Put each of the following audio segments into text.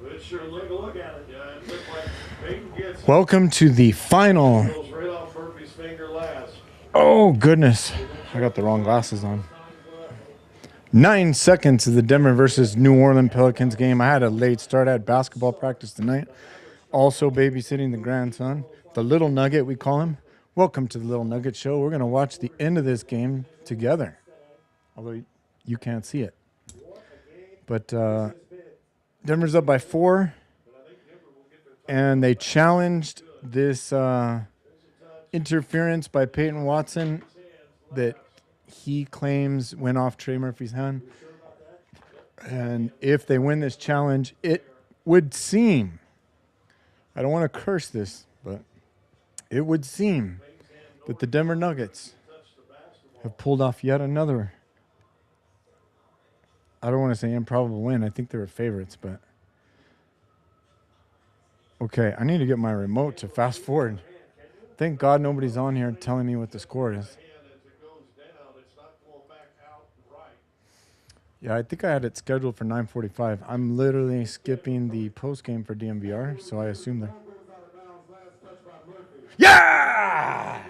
It sure look at it. Yeah, it looked like Peyton gets Welcome to the final. goes right off Murphy's finger last. Oh, goodness. I got the wrong glasses on. 9 seconds of the Denver versus New Orleans Pelicans game. I had a late start at basketball practice tonight. Also babysitting the grandson, the little Nugget, we call him. Welcome to the Little Nugget Show. We're going to watch the end of this game together, although you can't see it. But Denver's up by 4, and they challenged this interference by Peyton Watson that he claims went off Trey Murphy's hand. And if they win this challenge, it would seem, I don't want to curse this, but it would seem that the Denver Nuggets have pulled off yet another, I don't want to say improbable win. I think they were favorites, but okay, I need to get my remote to fast forward. Thank God nobody's on here telling me what the score is. Yeah, I think I had it scheduled for 9:45. I'm literally skipping the post game for DMVR, so I assume they're. Yeah!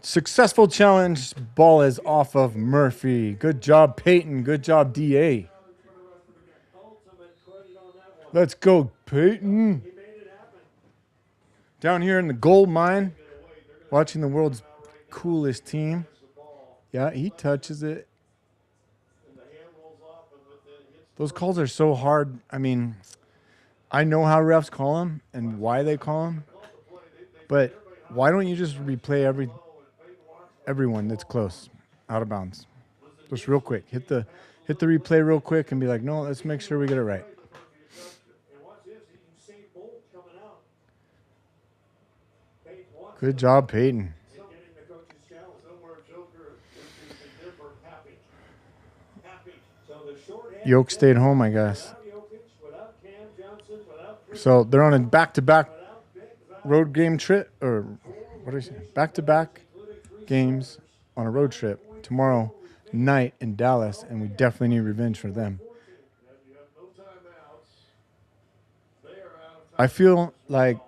Successful challenge. Ball is off of Murphy. Good job, Peyton. Good job, DA. Let's go, Peyton. Down here in the gold mine, watching the world's coolest team. Yeah, he touches it. Those calls are so hard. I mean, I know how refs call them and why they call them, but why don't you just replay everyone that's close out of bounds? Just real quick. Hit the replay real quick and be like, no, let's make sure we get it right. Good job, Peyton. Yoke stayed home, I guess. So they're on a back-to-back road game trip, or what is it? Back-to-back games on a road trip tomorrow night in Dallas, and we definitely need revenge for them. I feel like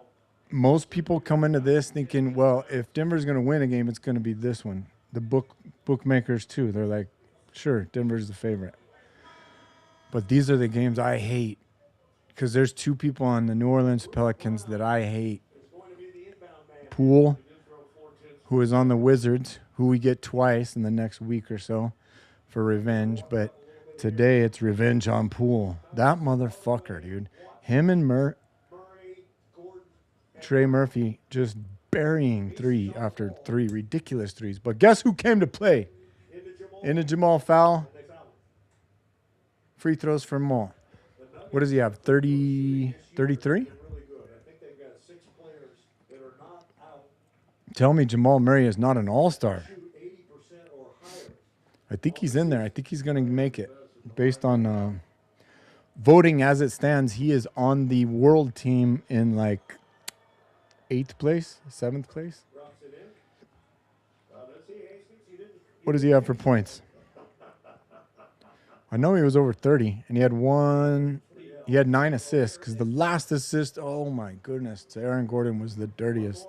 most people come into this thinking, well, if Denver's going to win a game, it's going to be this one. The bookmakers, too. They're like, sure, Denver's the favorite. But these are the games I hate because there's two people on the New Orleans Pelicans that I hate. Poole, who is on the Wizards, who we get twice in the next week or so for revenge. But today it's revenge on Poole. That motherfucker, dude. Him and Trey Murphy just burying 3 after 3 ridiculous threes. But guess who came to play? Into Jamal foul. Free throws for Maul. What does he have? 30, 33? Tell me Jamal Murray is not an all-star. I think he's in there. I think he's going to make it. Based on voting as it stands, he is on the world team in like 8th place, 7th place. What does he have for points? I know he was over 30, and he had 9 assists, because the last assist, oh my goodness, to Aaron Gordon was the dirtiest.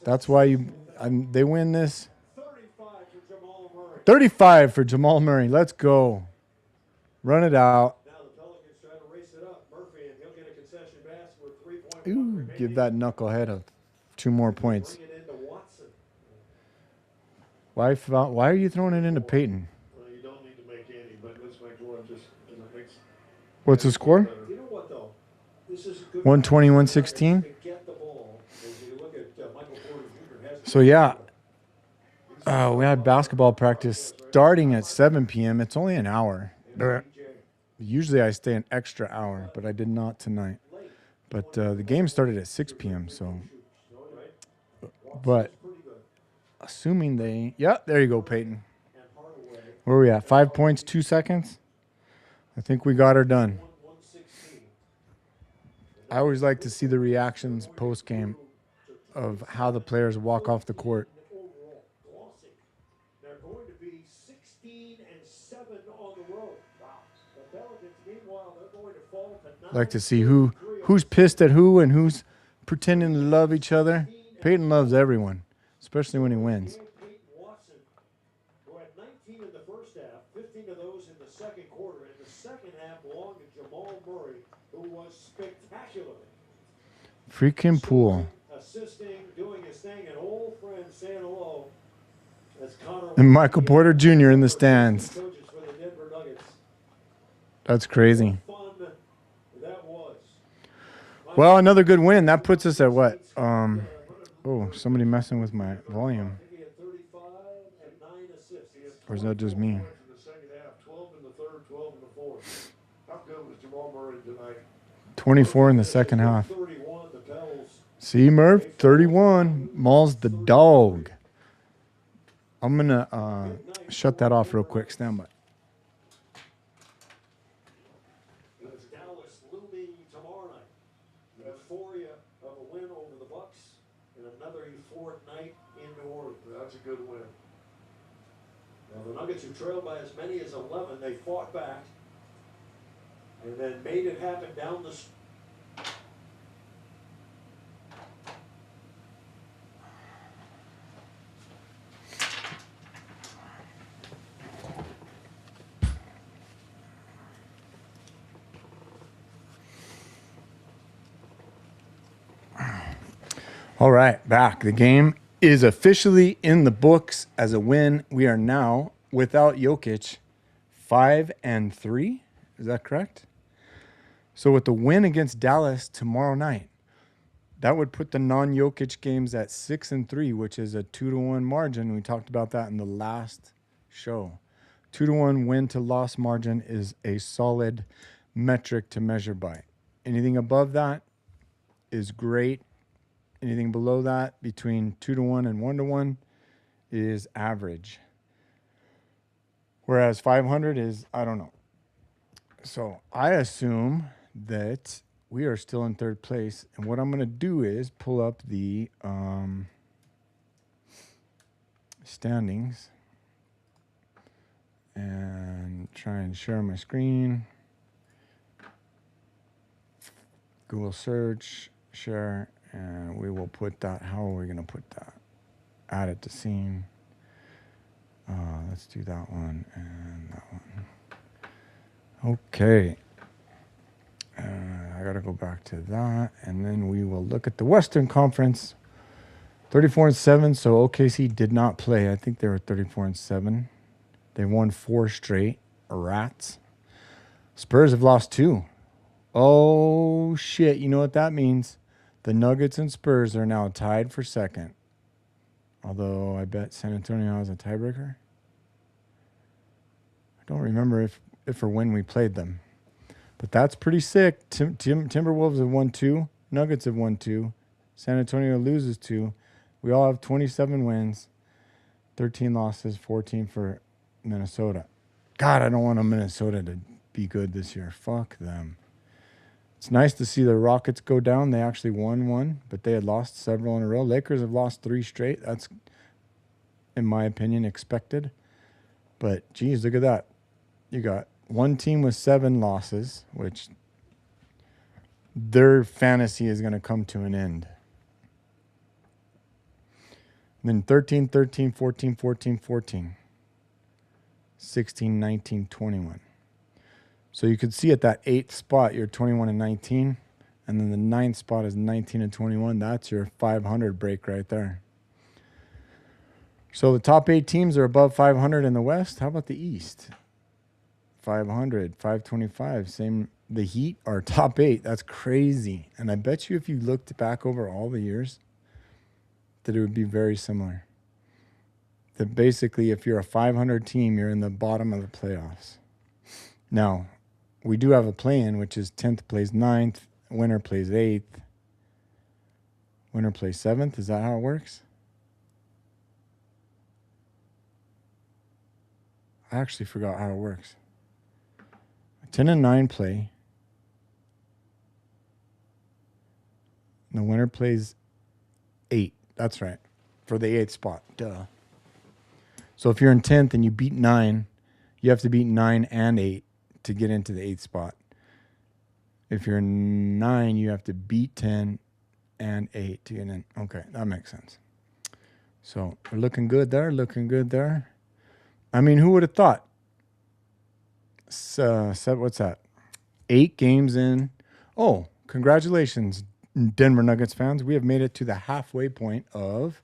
That's why they win this. 35 for Jamal Murray. Let's go. Run it out. Ooh, give that knucklehead 2 more points. Why are you throwing it into Peyton? What's the score? 120-116. So, yeah, we had basketball practice starting at 7 p.m. It's only an hour. Usually I stay an extra hour, but I did not tonight. But the game started at 6 p.m., so. But assuming yeah, there you go, Peyton. Where are we at? 5 points, 2 seconds? I think we got her done. I always like to see the reactions post-game of how the players walk off the court. Like to see who's pissed at who and who's pretending to love each other. Peyton loves everyone, especially when he wins. Who had 19 in the first half, 15 of those in the second quarter. In the second half belonged to Jamal Murray, who was spectacular. Freaking pool. Assisting, doing his thing, and old friend saying hello. And Michael Porter Jr. in the stands. That's crazy. Well, another good win. That puts us at what? Oh, somebody messing with my volume. Or is that just me? 24 in the second half. See, Murph, 31. Maul's the dog. I'm going to shut that off real quick. Stand by. Dallas looming tomorrow night. The euphoria of a win over the Bucks and another euphoric night in New Orleans. That's a good win. Now the Nuggets, who trailed by as many as 11, they fought back and then made it happen down the stretch. All right, back. The game is officially in the books as a win. We are now, without Jokic, 5-3. Is that correct? So with the win against Dallas tomorrow night, that would put the non-Jokic games at 6-3, which is a 2-1 margin. We talked about that in the last show. 2-1 win to loss margin is a solid metric to measure by. Anything above that is great. Anything below that, between 2-1 and 1-1, is average. Whereas 500 is, I don't know. So I assume that we are still in third place. And what I'm going to do is pull up the standings and try and share my screen. Google search, share. And we will put that. How are we going to put that? Add it to scene. Let's do that one and that one. Okay. I got to go back to that. And then we will look at the Western Conference. 34-7. So OKC did not play. I think they were 34-7. They won 4 straight. Rats. Spurs have lost 2. Oh, shit. You know what that means? The Nuggets and Spurs are now tied for second. Although I bet San Antonio has a tiebreaker. I don't remember if or when we played them. But that's pretty sick. Timberwolves have won 2. Nuggets have won 2. San Antonio loses 2. We all have 27 wins. 13 losses, 14 for Minnesota. God, I don't want Minnesota to be good this year. Fuck them. It's nice to see the Rockets go down. They actually won 1, but they had lost several in a row. Lakers have lost 3 straight. That's, in my opinion, expected. But, geez, look at that. You got one team with 7 losses, which their fantasy is going to come to an end. And then 13, 13, 14, 14, 14. 16, 19, 21. So you could see at that 8th spot, you're 21-19. And then the 9th spot is 19-21. That's your 500 break right there. So the top 8 teams are above 500 in the West. How about the East? 500, 525. Same. The Heat are top 8. That's crazy. And I bet you if you looked back over all the years, that it would be very similar. That basically, if you're a 500 team, you're in the bottom of the playoffs. Now, we do have a play-in, which is 10th plays 9th, winner plays 8th, winner plays 7th. Is that how it works? I actually forgot how it works. 10 and 9 play. And the winner plays 8. That's right. For the 8th spot. Duh. So if you're in 10th and you beat 9, you have to beat 9 and 8 to get into the 8th spot. If you're 9, you have to beat 10 and 8 to get in. Okay, that makes sense. So we're looking good there, I mean, who would have thought? So, what's that? 8 games in. Oh, congratulations, Denver Nuggets fans. We have made it to the halfway point of,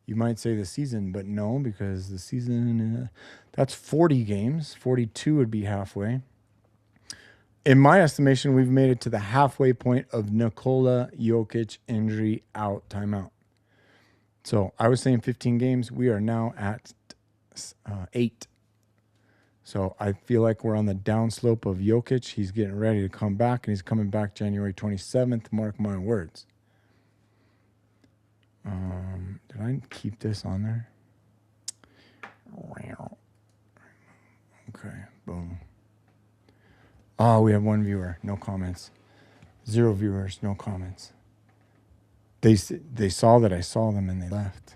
you might say, the season, but no, because the season, that's 40 games. 42 would be halfway. In my estimation, we've made it to the halfway point of Nikola Jokic injury out, timeout. So I was saying 15 games. We are now at 8. So I feel like we're on the downslope of Jokic. He's getting ready to come back, and he's coming back January 27th. Mark my words. Did I keep this on there? Okay, boom. Oh, we have 1 viewer, no comments. 0 viewers, no comments. They saw that I saw them and they left.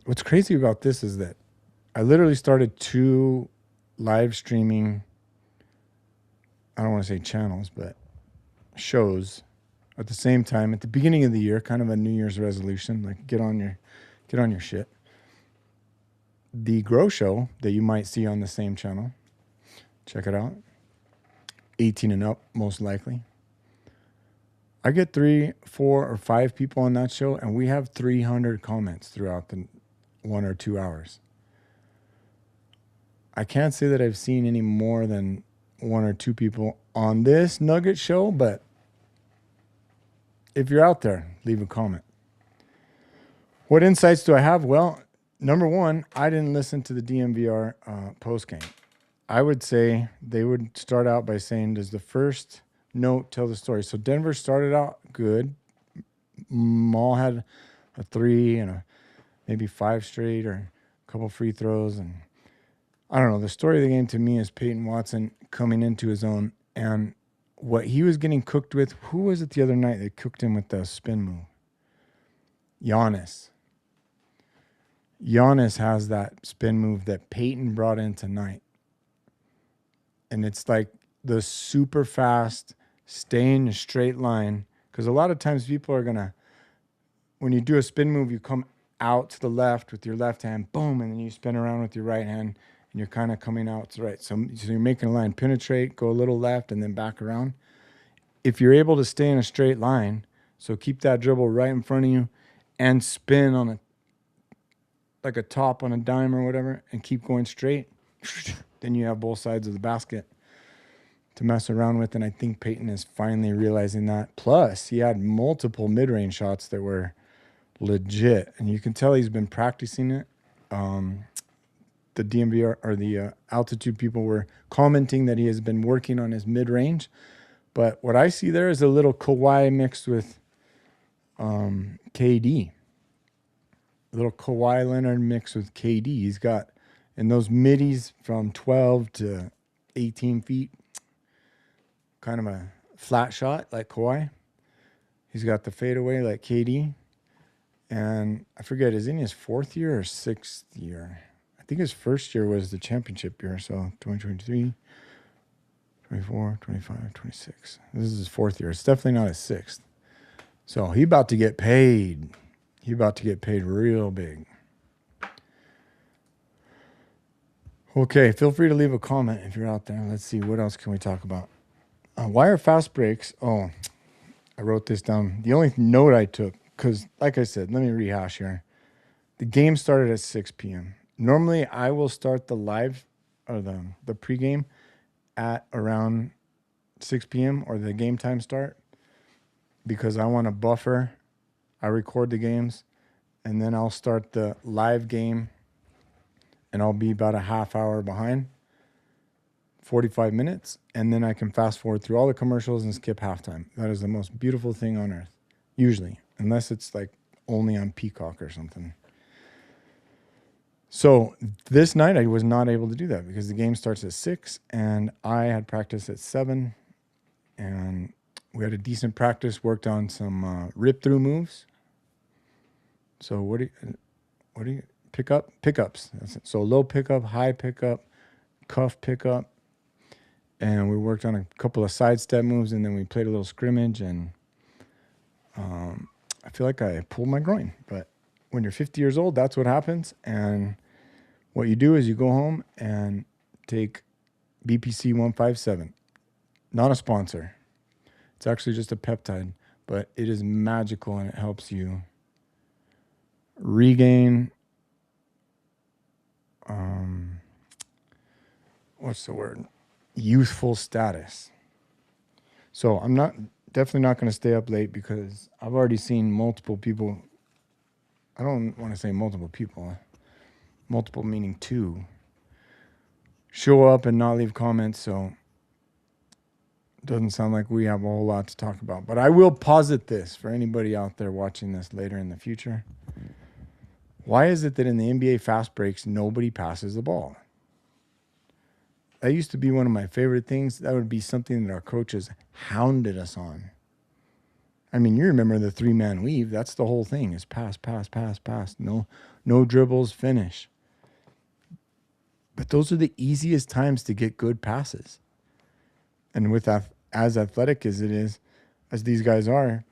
What's crazy about this is that I literally started 2 live streaming, I don't want to say channels, but shows at the same time at the beginning of the year, kind of a New Year's resolution, like get on your shit. The Grow Show that you might see on the same channel, check it out. 18 and up, most likely. I get 3, 4, or 5 people on that show, and we have 300 comments throughout the 1 or 2 hours. I can't say that I've seen any more than 1 or 2 people on this Nugget show, but if you're out there, leave a comment. What insights do I have? Well, number 1, I didn't listen to the DMVR postgame. I would say they would start out by saying, does the first note tell the story? So Denver started out good. Maul had a 3 and maybe 5 straight or a couple free throws. And I don't know. The story of the game to me is Peyton Watson coming into his own. And what he was getting cooked with, who was it the other night that cooked him with the spin move? Giannis. Giannis has that spin move that Peyton brought in tonight. And it's like the super fast, stay in a straight line. Because a lot of times people are going to, when you do a spin move, you come out to the left with your left hand, boom, and then you spin around with your right hand, and you're kind of coming out to the right. So you're making a line, penetrate, go a little left, and then back around. If you're able to stay in a straight line, so keep that dribble right in front of you and spin on like a top on a dime or whatever, and keep going straight, then you have both sides of the basket to mess around with. And I think Peyton is finally realizing that. Plus, he had multiple mid-range shots that were legit. And you can tell he's been practicing it. The DMVR or the altitude people were commenting that he has been working on his mid-range. But what I see there is a little Kawhi mixed with KD. A little Kawhi Leonard mixed with KD. He's got, in those middies from 12 to 18 feet, kind of a flat shot like Kawhi. He's got the fadeaway like KD. And I forget, is he in his 4th year or 6th year? I think his first year was the championship year. So 2023, 24, 25, 26. This is his 4th year. It's definitely not his 6th. So he about to get paid. He about to get paid real big. Okay, feel free to leave a comment if you're out there. Let's see, what else can we talk about? Why are fast breaks? Oh, I wrote this down. The only note I took, because like I said, let me rehash here. The game started at 6 p.m. Normally, I will start the live or the pregame at around 6 p.m. or the game time start because I want to buffer. I record the games, and then I'll start the live game, and I'll be about a half hour behind, 45 minutes, and then I can fast forward through all the commercials and skip halftime. That is the most beautiful thing on earth, usually, unless it's like only on Peacock or something. So this night I was not able to do that because the game starts at 6, and I had practice at 7, and we had a decent practice, worked on some rip-through moves. So what do you pick up? Pickups. So low pickup, high pickup, cuff pickup, and we worked on a couple of sidestep moves, and then we played a little scrimmage, and I feel like I pulled my groin. But when you're 50 years old, that's what happens. And what you do is you go home and take BPC 157. Not a sponsor. It's actually just a peptide, but it is magical, and it helps you regain, what's the word? Youthful status. So I'm definitely not going to stay up late because I've already seen multiple people. I don't want to say multiple people. Multiple meaning two. Show up and not leave comments, so it doesn't sound like we have a whole lot to talk about. But I will posit this for anybody out there watching this later in the future. Why is it that in the NBA fast breaks, nobody passes the ball? That used to be one of my favorite things. That would be something that our coaches hounded us on. I mean, you remember the 3-man weave. That's the whole thing, is pass, pass, pass, pass. No dribbles, finish. But those are the easiest times to get good passes. And with as athletic as it is, as these guys are,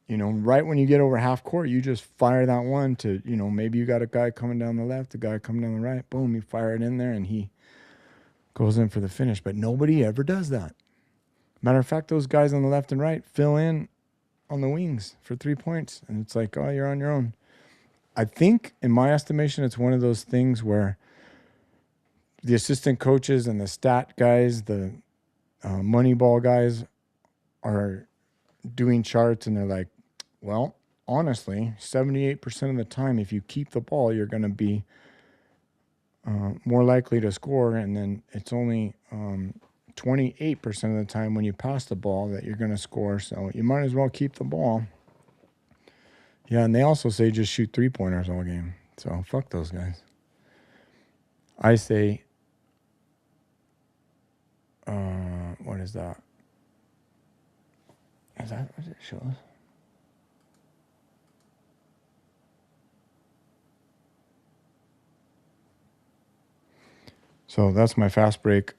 right when you get over half court, you just fire that one to, maybe you got a guy coming down the left, a guy coming down the right. Boom, you fire it in there, and he goes in for the finish. But nobody ever does that. Matter of fact, those guys on the left and right fill in on the wings for 3 points. And it's like, oh, you're on your own. I think, in my estimation, it's one of those things where the assistant coaches and the stat guys, the money ball guys are doing charts, and they're like, well, honestly, 78% of the time, if you keep the ball, you're going to be more likely to score. And then it's only 28% of the time when you pass the ball that you're going to score. So you might as well keep the ball. Yeah, and they also say just shoot 3-pointers all game. So fuck those guys. I say, what is that? Is that what it shows? So that's my fast break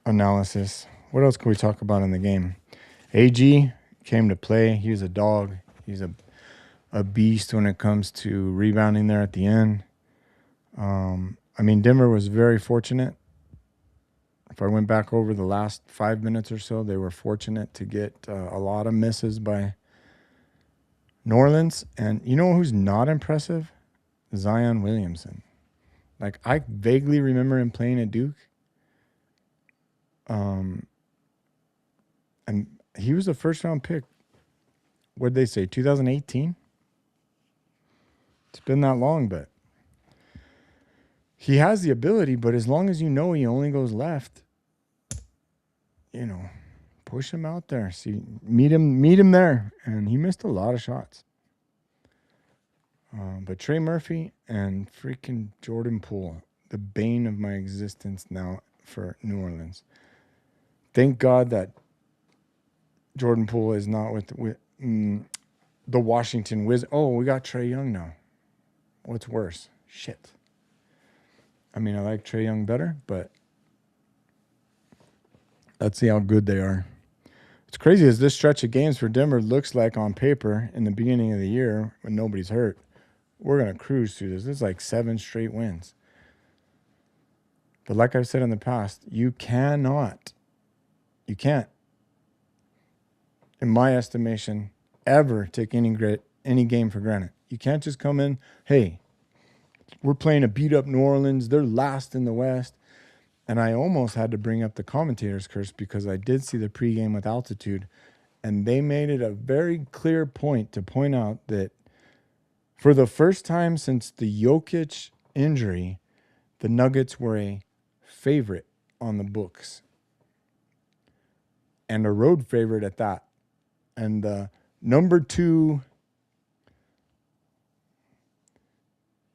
analysis. What else can we talk about in the game? AG came to play. He was a dog. He's a beast when it comes to rebounding there at the end. I mean, Denver was very fortunate. If I went back over the last 5 minutes or so, they were fortunate to get a lot of misses by New Orleans. And you know who's not impressive? Zion Williamson. Like, I vaguely remember him playing at Duke. And he was a first-round pick. What'd they say, 2018? It's been that long, but he has the ability, but as long as you know he only goes left, push him out there. See, meet him there. And he missed a lot of shots. But Trey Murphy and freaking Jordan Poole, the bane of my existence now for New Orleans. Thank God that Jordan Poole is not with the Washington Wizards. Oh, we got Trae Young now. What's worse? Shit. I mean, I like Trae Young better, but let's see how good they are. It's crazy as this stretch of games for Denver looks like on paper in the beginning of the year when nobody's hurt. We're going to cruise through this. This is like 7 straight wins. But like I've said in the past, you can't, in my estimation, ever take any game for granted. You can't just come in, hey, we're playing a beat-up New Orleans. They're last in the West. And I almost had to bring up the commentator's curse because I did see the pregame with Altitude, and they made it a very clear point to point out that for the first time since the Jokic injury, the Nuggets were a favorite on the books. And a road favorite at that. And the number 2,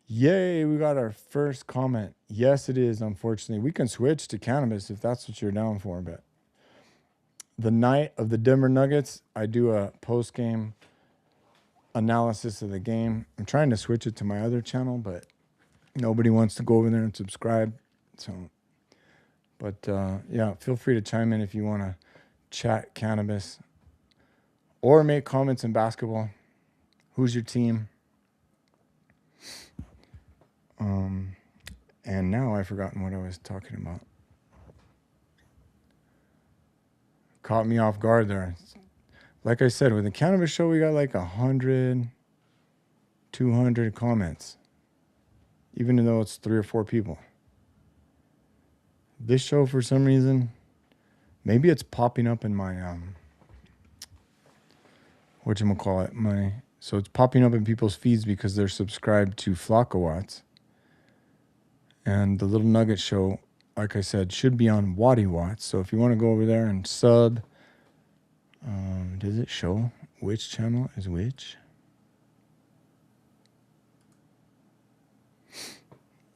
yay, we got our first comment. Yes, it is, unfortunately. We can switch to cannabis if that's what you're down for. But the night of the Denver Nuggets, I do a post-game analysis of the game. I'm trying to switch it to my other channel, but nobody wants to go over there and subscribe. So But yeah, feel free to chime in if you want to chat cannabis or make comments in basketball. Who's your team? And now I've forgotten what I was talking about. Caught me off guard there. Like I said, with the cannabis show, we got like 100, 200 comments, even though it's 3 or 4 people. This show, for some reason, maybe it's popping up in my whatchamacallit, so it's popping up in people's feeds because they're subscribed to Flockawatts. And the Little Nugget show, like I said, should be on Watty Watts. So if you want to go over there and sub, does it show which channel is which?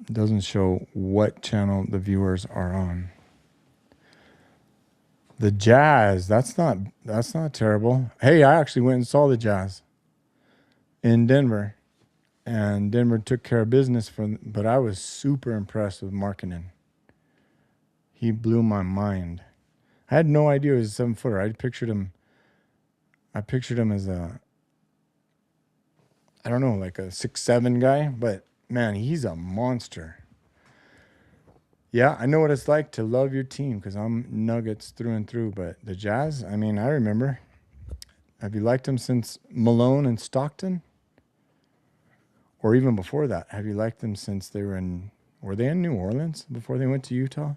It doesn't show what channel the viewers are on. The Jazz, that's not terrible. Hey, I actually went and saw the Jazz in Denver, and Denver took care of business but I was super impressed with Markkanen. He blew my mind. I had no idea he was a 7-footer. I pictured him as I don't know, like a 6'7" guy, but man, he's a monster. Yeah, I know what it's like to love your team because I'm Nuggets through and through. But the Jazz, I mean, I remember. Have you liked them since Malone and Stockton? Or even before that? Have you liked them since were they in New Orleans before they went to Utah?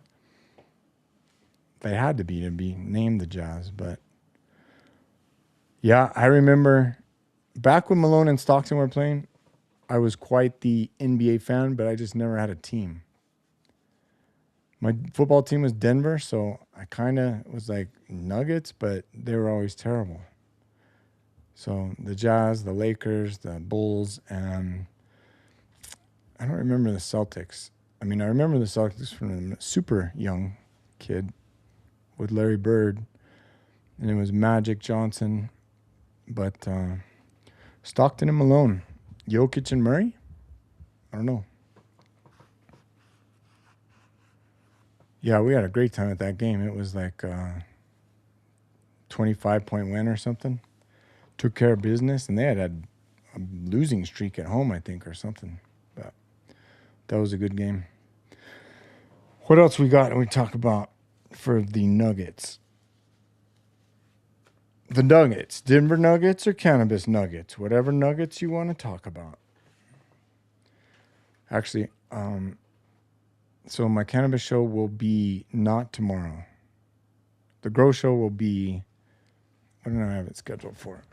They had to be named the Jazz. But yeah, I remember back when Malone and Stockton were playing, I was quite the NBA fan, but I just never had a team. My football team was Denver, so I kind of was like Nuggets, but they were always terrible. So the Jazz, the Lakers, the Bulls, and I don't remember the Celtics. I mean, I remember the Celtics from a super young kid with Larry Bird, and it was Magic Johnson, but Stockton and Malone, Jokic and Murray? I don't know. Yeah, we had a great time at that game. It was like 25-point win or something. Took care of business, and they had a losing streak at home, I think, or something. But that was a good game. What else we got? We talk about for the Nuggets. The Nuggets, Denver Nuggets or cannabis Nuggets, whatever Nuggets you want to talk about. Actually, so my cannabis show will be not tomorrow. The grow show will be, when do I have it scheduled for?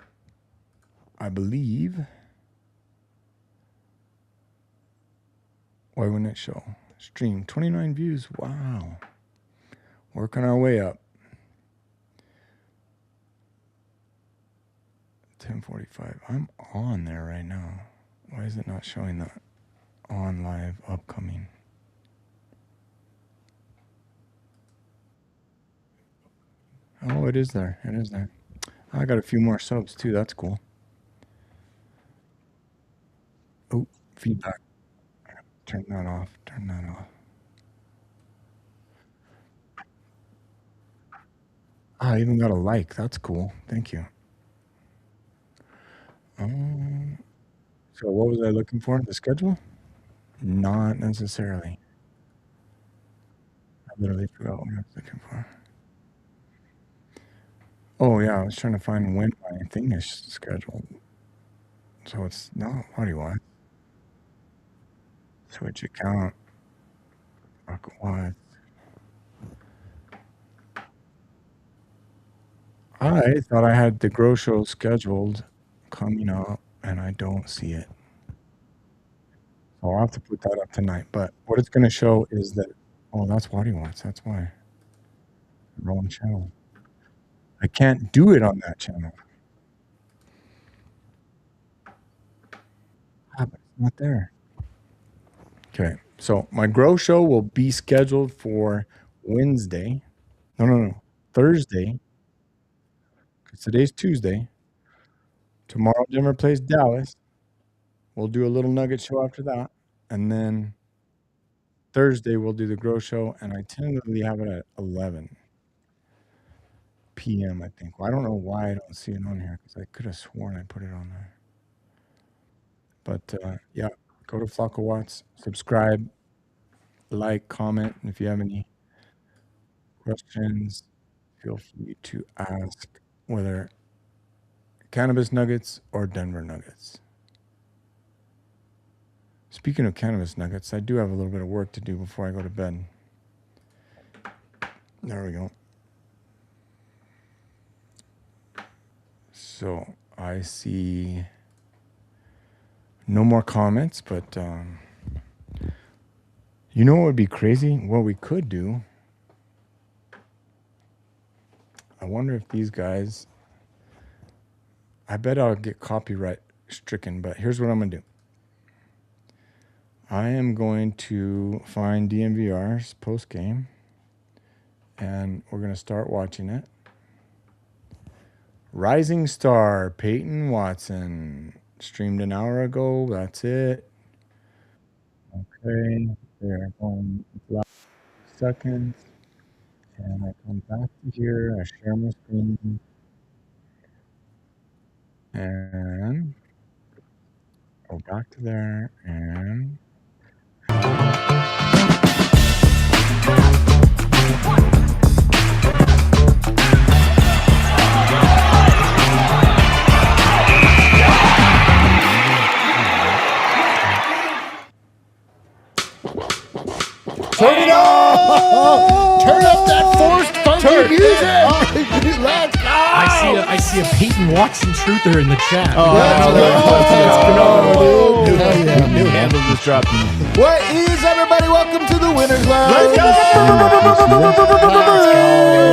I believe. Why wouldn't it show? Stream, 29 views. Wow. Working our way up. 10:45. I'm on there right now. Why is it not showing that on live upcoming? Oh, it is there. It is there. I got a few more subs too. That's cool. Oh, feedback. Turn that off. Turn that off. I even got a like. That's cool. Thank you. So what was I looking for? The schedule? Not necessarily. I literally forgot what I was looking for. Oh yeah, I was trying to find when my thing is scheduled. So it's not. What do you want? Switch account. Fuck what? I thought I had the grow show scheduled coming up, and I don't see it. So I'll have to put that up tonight. But what it's going to show is that, oh, that's what he wants. That's why. Wrong channel. I can't do it on that channel. Ah, but it's not there. Okay. So my grow show will be scheduled for Wednesday. No. Thursday. Because today's Tuesday. Tomorrow, Denver plays Dallas. We'll do a little Nugget show after that. And then Thursday we'll do the Grow Show, and I tentatively have it at 11 p.m. I think. Well, I don't know why I don't see it on here because I could have sworn I put it on there. But yeah, go to Flocko Watts, subscribe, like, comment, and if you have any questions, feel free to ask, whether cannabis nuggets or Denver nuggets. Speaking of cannabis nuggets, I do have a little bit of work to do before I go to bed. There we go. So I see no more comments, but you know what would be crazy? What we could do, I wonder if these guys, I bet I'll get copyright stricken, but here's what I'm going to do. I am going to find DNVR's post game, and we're going to start watching it. Rising Star, Peyton Watson, streamed an hour ago. That's it. Okay, there, going last seconds, and I come back to here. I share my screen, and go back to there, and turn it up! Turn up that forced funky music! Let's go! I see a Peyton Watson truther in the chat. New handle just dropped. What is everybody? Welcome to the Winners Lounge.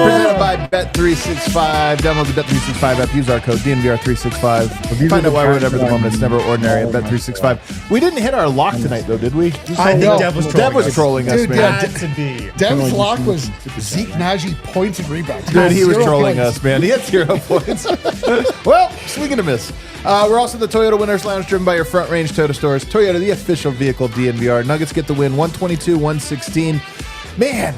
Presented by Bet365. Download the Bet365 app. Use our code DNVR365. Find out why we're at every moment. It's never ordinary at Bet365. We didn't hit our lock tonight, though, did we? I think Dev was trolling us, Dude, man. Had to be. Dev's lock was Zeke Najee points and rebounds. Dude, he was 0 trolling points. us, man. He had 0 points. Well, swing and a miss. We're also the Toyota Winners Lounge, driven by your Front Range Toyota stores. Toyota, the official vehicle of DNVR. Nuggets get the win, 122-116. Man,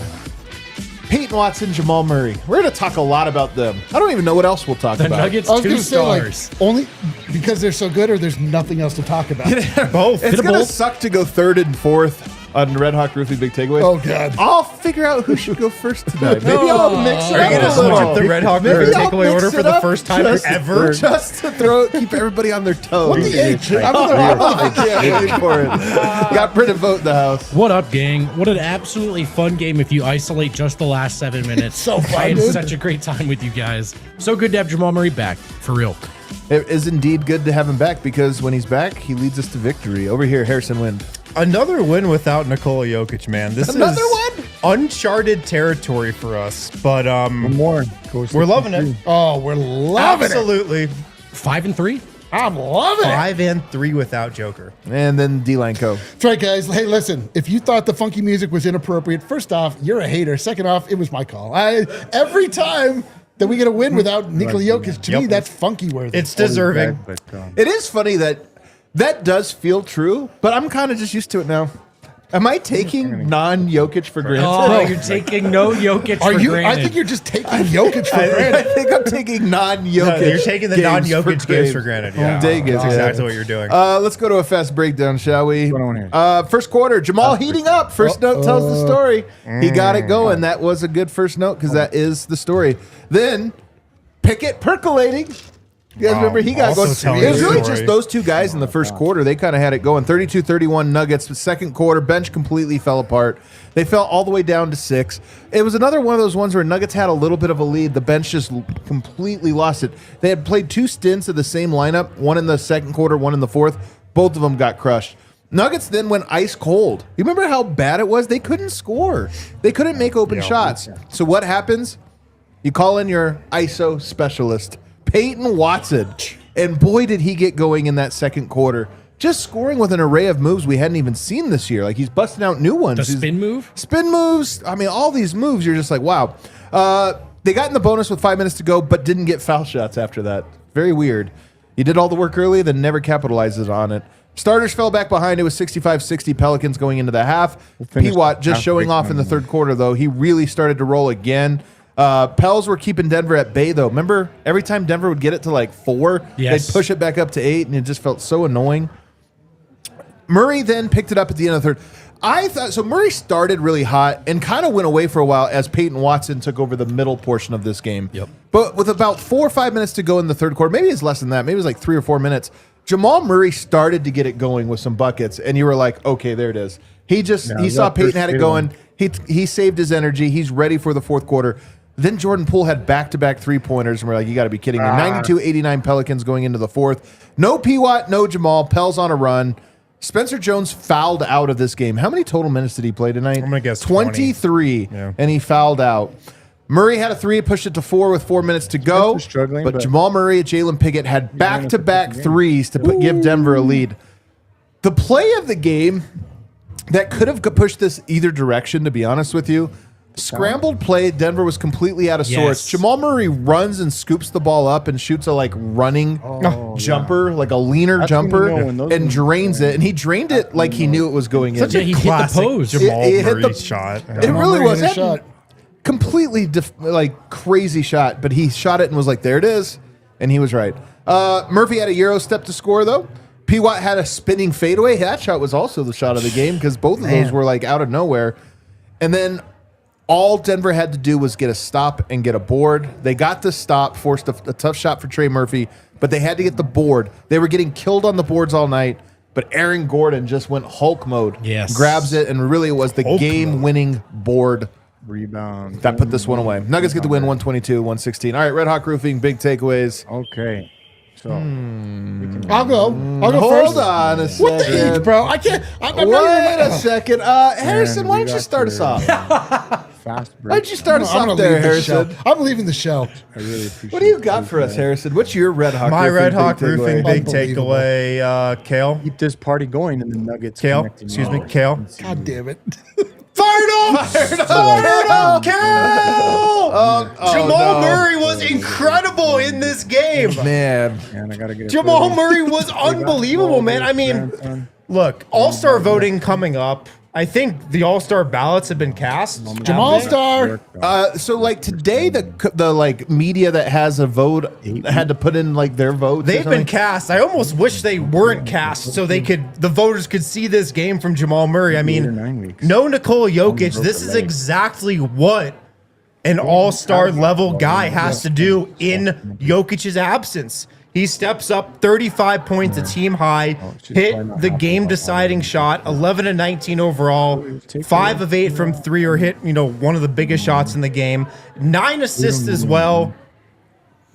Peyton Watson, Jamal Murray. We're going to talk a lot about them. I don't even know what else we'll talk The about. Nuggets I was 2 going to say, like, stars. only because they're so good or there's nothing else to talk about. Both. It's going to both. suck to go third and fourth on Red Hawk Roofing Big Takeaways. Oh, God. I'll figure out who should go first tonight. Maybe I'll mix it Are up you a going to switch little. up the Red Hawk Maybe River I'll takeaway mix order it for the up first time ever? Just to keep everybody on their toes. What the H? I'm in the wrong I can't wait for it. Got Britta vote in the house. What up, gang? What an absolutely fun game if you isolate just the last 7 minutes. so fun, I had dude. such a great time with you guys. So good to have Jamal Murray back, for real. It is indeed good to have him back because when he's back, he leads us to victory. Over here, Harrison Wind. Another win without Nikola Jokic, man. This Another is uncharted territory for us, but one more. we're loving it. Oh, we're loving Absolutely. 5-3? it. I'm loving it. 5-3 without Joker. And then D-Line Co. That's right, guys. Hey, listen, if you thought the funky music was inappropriate, first off, you're a hater. Second off, it was my call. Every time that we get a win without Nikola Jokic, to me, Yep. that's funky worthy. It's deserving. But, It is funny that does feel true, but I'm kind of just used to it now. Am I taking non-Jokic for granted? Oh, you're taking no Jokic Are for you? granted. I think you're just taking Jokic for I granted. think I'm taking non-Jokic. You're taking the non-Jokic games for granted. Yeah. Dang it. That's exactly what you're doing. Let's go to a fast breakdown, shall we? What's going on here? First quarter, Jamal heating up. First note tells the story. He got it going. That was a good first note because that is the story. Then Pickett percolating. You guys remember he got Also going. telling It was the really story. just those two guys in the first quarter. They kind of had it going. 32-31 Nuggets. The second quarter, bench completely fell apart. They fell all the way down to 6. It was another one of those ones where Nuggets had a little bit of a lead. The bench just completely lost it. They had played 2 stints of the same lineup, one in the second quarter, one in the fourth. Both of them got crushed. Nuggets then went ice cold. You remember how bad it was? They couldn't score. They couldn't make open shots. So what happens? You call in your ISO specialist, Peyton Watson, and boy, did he get going in that second quarter. Just scoring with an array of moves we hadn't even seen this year. Like, he's busting out new ones. The spin move? Spin moves. I mean, all these moves, you're just like, wow. They got in the bonus with 5 minutes to go, but didn't get foul shots after that. Very weird. You did all the work early, then never capitalizes on it. Starters fell back behind. It was 65-60 Pelicans going into the half. finish P-Watt the just half showing off in the third quarter, though. He really started to roll again. Pels were keeping Denver at bay, though. Remember, every time Denver would get it to like 4, Yes. they'd push it back up to 8, and it just felt so annoying. Murray then picked it up at the end of the third. I thought so. Murray started really hot and kind of went away for a while as Peyton Watson took over the middle portion of this game. Yep. But with about 4 or 5 minutes to go in the third quarter, maybe it's less than that. Maybe it was like 3 or 4 minutes. Jamal Murray started to get it going with some buckets, and you were like, okay, there it is. He saw Peyton had it going. He saved his energy. He's ready for the fourth quarter. Then Jordan Poole had back-to-back three-pointers, and we're like, you got to be kidding me. 92-89 Pelicans going into the fourth. No P-Watt, no Jamal. Pels on a run. Spencer Jones fouled out of this game. How many total minutes did he play tonight? I'm gonna guess 23, Yeah. and he fouled out. Murray had a 3, pushed it to 4 with 4 minutes to go. Spencer's struggling, but but Jamal Murray and Jalen Pickett had back-to-back game. threes to give Denver a lead. The play of the game that could have pushed this either direction, to be honest with you, scrambled play. Denver was completely out of sorts. Yes. Jamal Murray runs and scoops the ball up and shoots a running jumper, like a leaner That's when you jumper, know when those and ones drains it. And he drained it like he knew it was going in. Such Yeah, a he hit the classic post. Jamal It hit Murray the- shot. It really was. Murray hit a That shot. completely crazy shot, but he shot it and was like, there it is. And he was right. Murphy had a Euro step to score, though. P-Watt had a spinning fadeaway. That shot was also the shot of the game because both of those were like out of nowhere. And then all Denver had to do was get a stop and get a board. They got the stop, forced a tough shot for Trey Murphy, but they had to get the board. They were getting killed on the boards all night, but Aaron Gordon just went Hulk mode. Yes. Grabs it, and really it was the game-winning board Rebound. that put this one away. Nuggets get the win 122-116. All right, Red Hawk Roofing, big takeaways. Okay. So I'll go Hold first. on a What the heck, second. bro? I can't. I'm not Wait even- a second. Harrison, And why we don't you got start us to- off? fast break. Why don't you start us I'm gonna off there, leave the show. Harrison? I'm leaving the show. I really appreciate What do you got for us, Harrison? What's your Red Hawk My Roofing Red big Hawk takeaway? Roofing big Unbelievable. takeaway. Kale. Keep this party going and the Nuggets. Kale. connecting Excuse me. all. Kale. God damn it. Fired up! Fired up! Kale! Jamal Murray was incredible in this game. Man, Man, I gotta get a Jamal 30. Murray was unbelievable, man. I mean, look, All-Star voting coming up. I think the All-Star ballots have been cast. Jamal Star. so like today, the like media that has a vote had to put in like their votes. or They've been something? cast. I almost wish they weren't cast so the voters could see this game from Jamal Murray. I 8 or mean, 9 weeks. no Nikola Jokic. broke This the is leg. exactly what an all-star level guy has to do in Jokic's absence. He steps up 35 points, a team high, hit the game-deciding shot, 11 of 19 overall, 5 of 8 from 3, or hit, one of the biggest shots in the game. 9 assists as well,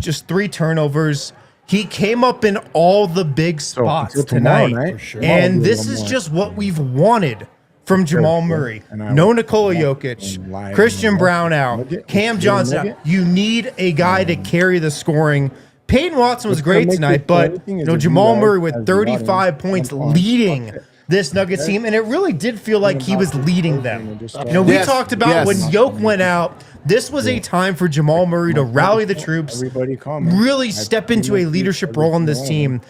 just 3 turnovers. He came up in all the big spots until tomorrow tonight. night, sure. And Tomorrow, this we'll do is one more. just what we've wanted from Jamal Murray. And I No will- Nikola and Jokic, live Christian and Brown out, Nugget. Cam Let's Johnson do out. Nugget. You need a guy to carry the scoring. Peyton Watson was What's gonna great make tonight, it but everything is if Jamal you Murray guys with as the 35 audience points jump on leading it. this Nuggets team, and it really did feel like he was leading them. We Yes, talked about yes. when Yoke went out, this was a time for Jamal Murray to rally the troops, Everybody comment. really step into a leadership role on this team.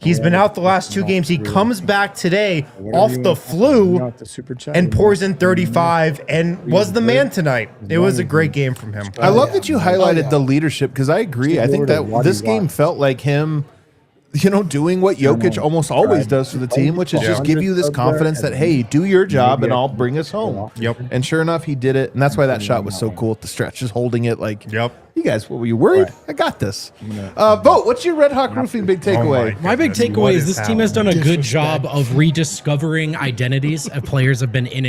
He's been out the last 2 games. He comes back today off the flu and pours in 35 and was the man tonight. It was a great game from him. I love that you highlighted yeah. the leadership because I agree. I think that this game felt like him, doing what Jokic almost always does for the team, which is just give you this confidence that, hey, do your job and I'll bring us home. Yep. And sure enough, he did it. And that's why that shot was so cool at the stretch, just holding it like, Yep. you guys, what were you worried? I got this. Vote, what's your Red Hawk Roofing big takeaway? My big Goodness, takeaway what is is this team has done a good Disrespect. job of rediscovering identities of players have been in it.